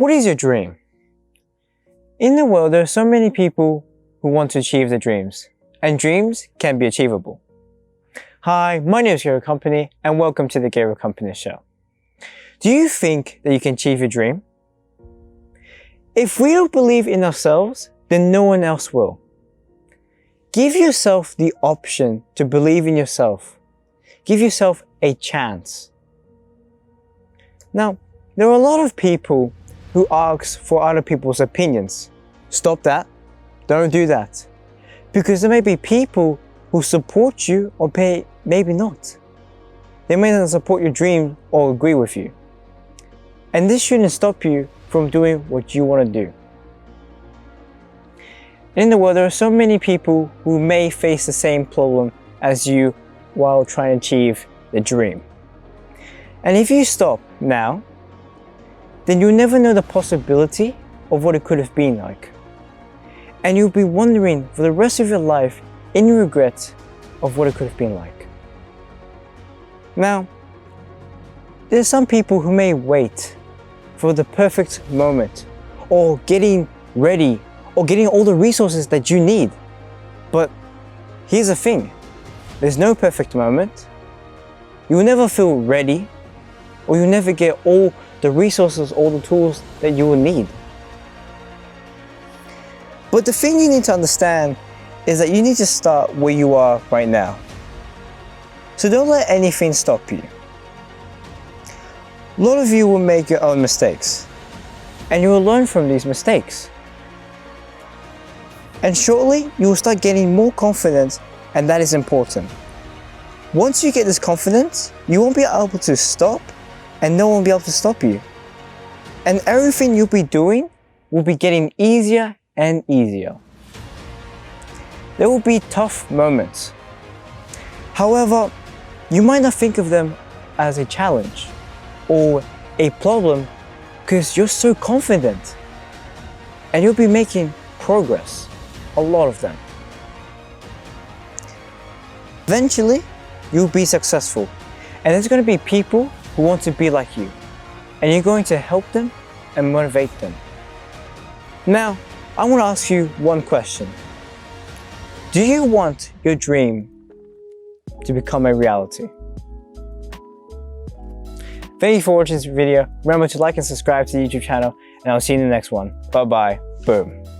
What is your dream? In the world, there are so many people who want to achieve their dreams, and dreams can be achievable. Hi, my name is Gary Company, and welcome to the Gary Company Show. Do you think that you can achieve your dream? If we don't believe in ourselves, then no one else will. Give yourself the option to believe in yourself. Give yourself a chance. Now, there are a lot of people who ask for other people's opinions. Stop that. Don't do that. Because there may be people who support you or maybe not. They may not support your dream or agree with you. And this shouldn't stop you from doing what you want to do. In the world, there are so many people who may face the same problem as you while trying to achieve the dream. And if you stop now, then you'll never know the possibility of what it could have been like. And you'll be wondering for the rest of your life in regret of what it could have been like. Now, there are some people who may wait for the perfect moment or getting ready or getting all the resources that you need. But here's the thing, there's no perfect moment. You'll never feel ready, or you'll never get all the resources, all the tools that you will need. But the thing you need to understand is that you need to start where you are right now. So don't let anything stop you. A lot of you will make your own mistakes, and you will learn from these mistakes. And shortly, you will start getting more confidence, and that is important. Once you get this confidence, you won't be able to stop, and no one will be able to stop you. And everything you'll be doing will be getting easier and easier. There will be tough moments. However, you might not think of them as a challenge or a problem because you're so confident, and you'll be making progress. A lot of them. Eventually, you'll be successful, and there's going to be people who want to be like you, and you're going to help them and motivate them. Now, I want to ask you one question. Do you want your dream to become a reality? Thank you for watching this video. Remember to like and subscribe to the YouTube channel, and I'll see you in the next one. Bye bye. Boom.